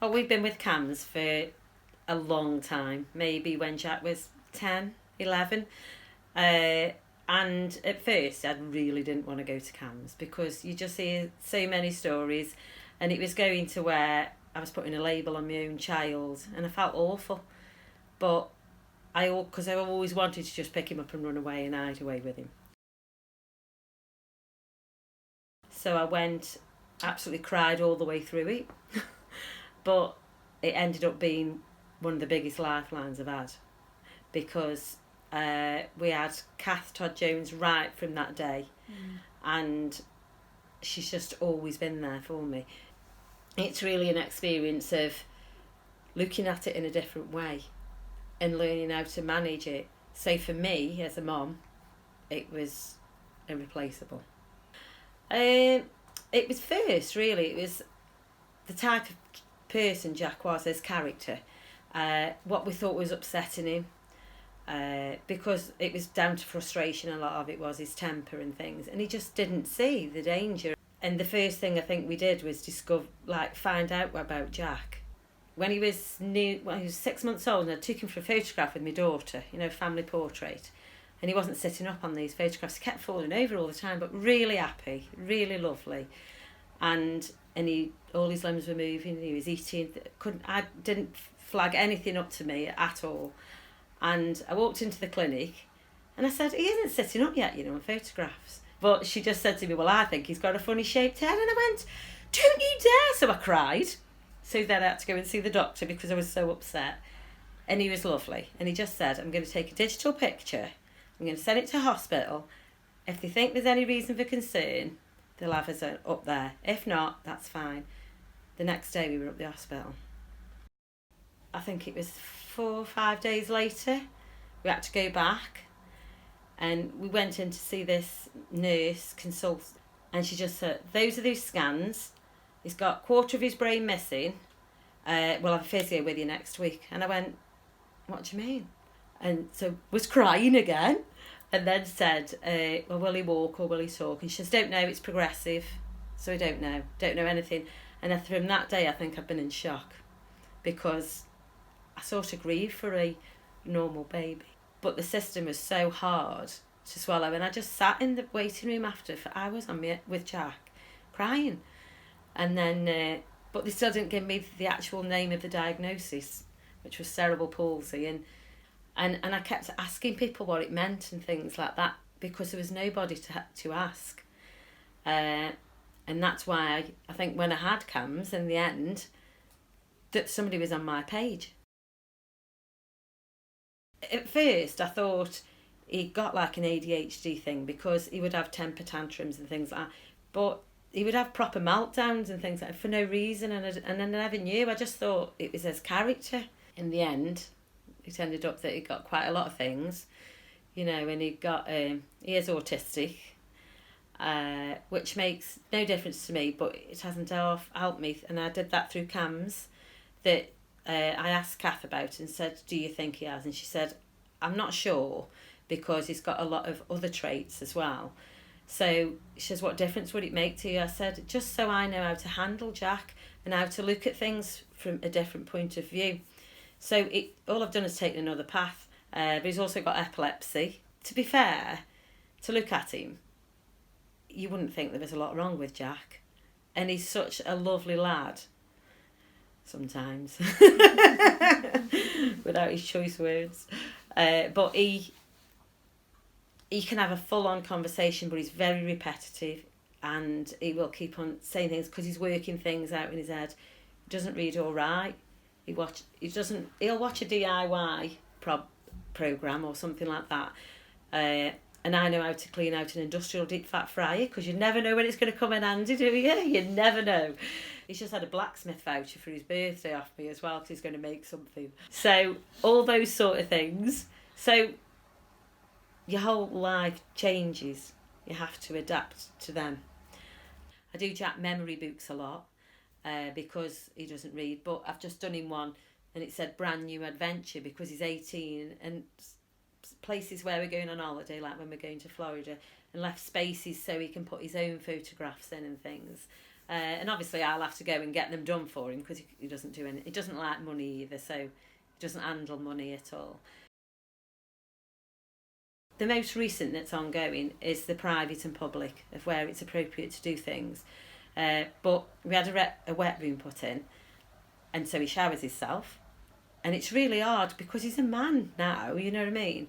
Oh, we've been with Cams for a long time, maybe when Jack was 10, 11. Uh, and at first, I really didn't want to go to Cams because you just hear so many stories, and it was going to where I was putting a label on my own child, and I felt awful. But because I always wanted to just pick him up and run away and hide away with him. So I went, absolutely cried all the way through it, but it ended up being one of the biggest lifelines I've had because we had Kath Todd Jones right from that day, and she's just always been there for me. It's really an experience of looking at it in a different way and learning how to manage it. So for me, as a mom, it was irreplaceable. It was first, really. It was the type of person Jack was, his character. What we thought was upsetting him, because it was down to frustration. A lot of it was his temper and things, and he just didn't see the danger. And the first thing I think we did was find out about Jack. When he was 6 months old, and I took him for a photograph with my daughter, family portrait, and he wasn't sitting up on these photographs. He kept falling over all the time, but really happy, really lovely, and all his limbs were moving. He was eating. I didn't flag anything up to me at all. And I walked into the clinic and I said, he isn't sitting up yet, on photographs. But she just said to me, well, I think he's got a funny shaped head. And I went, don't you dare. So I cried. So then I had to go and see the doctor because I was so upset. And he was lovely. And he just said, I'm going to take a digital picture. I'm going to send it to hospital. If they think there's any reason for concern, they'll have us up there. If not, that's fine. The next day we were at the hospital. I think it was 4 or 5 days later, we had to go back, and we went in to see this nurse consult, and she just said, those are those scans. He's got a quarter of his brain missing. We'll have a physio with you next week. And I went, what do you mean? And so was crying again, and then said, well, will he walk or will he talk? And she says, don't know, it's progressive, so I don't know anything. And from that day, I think I've been in shock, because I sort of grieved for a normal baby. But the system was so hard to swallow, and I just sat in the waiting room after for hours with Jack, crying. And then, but they still didn't give me the actual name of the diagnosis, which was cerebral palsy. And I kept asking people what it meant and things like that, because there was nobody to ask. And that's why I think when I had CAMS, in the end, that somebody was on my page. At first, I thought he got like an ADHD thing, because he would have temper tantrums and things like that. But he would have proper meltdowns and things like that for no reason, and I never knew. I just thought it was his character. In the end, it ended up that he got quite a lot of things, and he is autistic, which makes no difference to me, but it hasn't helped me. And I did that through CAMS, that I asked Kath about and said, do you think he has? And she said, I'm not sure, because he's got a lot of other traits as well. So she says, what difference would it make to you? I said, just so I know how to handle Jack and how to look at things from a different point of view. So all I've done is taken another path, but he's also got epilepsy. To be fair, to look at him, you wouldn't think there was a lot wrong with Jack. And he's such a lovely lad, sometimes, without his choice words. But he can have a full-on conversation, but he's very repetitive, and he will keep on saying things because he's working things out in his head. He doesn't read or write. He'll watch a DIY program or something like that. And I know how to clean out an industrial deep fat fryer, because you never know when it's going to come in handy, do you? You never know. He's just had a blacksmith voucher for his birthday off me as well, because he's going to make something. So all those sort of things. So your whole life changes. You have to adapt to them. I do Jack memory books a lot, because he doesn't read, but I've just done him one, and it said brand new adventure, because he's 18, and places where we're going on holiday, like when we're going to Florida, and left spaces so he can put his own photographs in and things. And obviously I'll have to go and get them done for him because he doesn't do any. He doesn't like money either, so he doesn't handle money at all. The most recent that's ongoing is the private and public, of where it's appropriate to do things. But we had a wet room put in, and so he showers himself. And it's really hard because he's a man now, you know what I mean?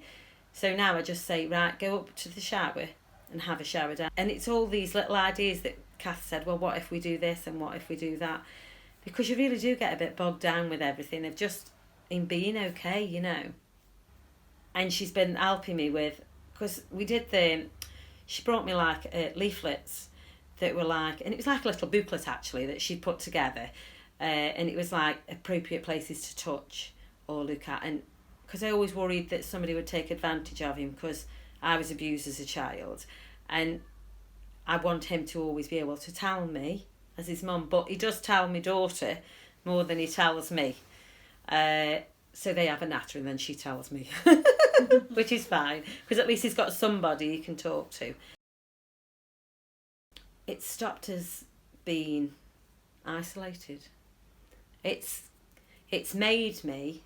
So now I just say, right, go up to the shower and have a shower down. And it's all these little ideas that Kath said, well, what if we do this and what if we do that? Because you really do get a bit bogged down with everything of just in being okay, you know. And she's been helping me with, because she brought me like leaflets that were like, and it was like a little booklet actually that she'd put together, and it was like appropriate places to touch or look at. And because I always worried that somebody would take advantage of him because I was abused as a child, and I want him to always be able to tell me as his mum, but he does tell my daughter more than he tells me. So they have a natter and then she tells me, which is fine, because at least he's got somebody he can talk to. It stopped us being isolated. It's made me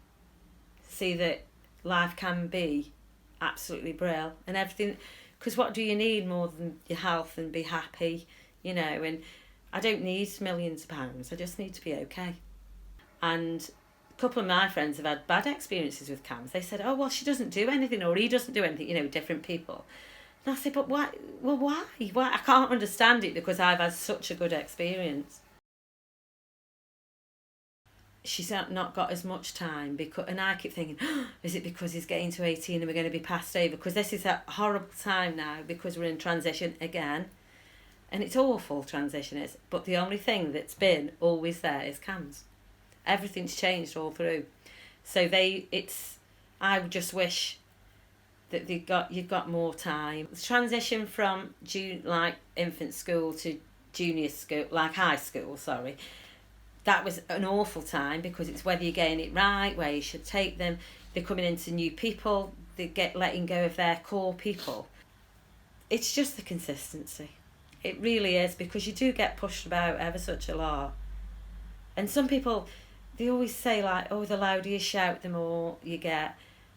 see that life can be absolutely brilliant and everything, because what do you need more than your health and be happy, you know? And I don't need millions of pounds, I just need to be okay. And a couple of my friends have had bad experiences with CAMHS. They said, oh, well, she doesn't do anything, or he doesn't do anything, you know, different people. And I said, but why? Well, why? I can't understand it because I've had such a good experience. She's not got as much time, and I keep thinking, oh, is it because he's getting to 18 and we're going to be passed over? Because this is a horrible time now because we're in transition again. And it's awful, transition is. But the only thing that's been always there is CAMHS. Everything's changed all through. So I would just wish that you've got more time. The transition from infant school to junior school, like high school, sorry, that was an awful time because it's whether you're getting it right, where you should take them. They're coming into new people, they letting go of their core people. It's just the consistency. It really is, because you do get pushed about ever such a lot. And some people, they always say like, oh, the louder you shout, the more you get.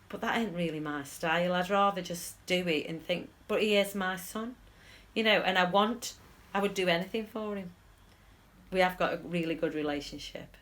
But that ain't really my style. I'd rather just do it and think, but he is my son, you know, and I would do anything for him. We have got a really good relationship.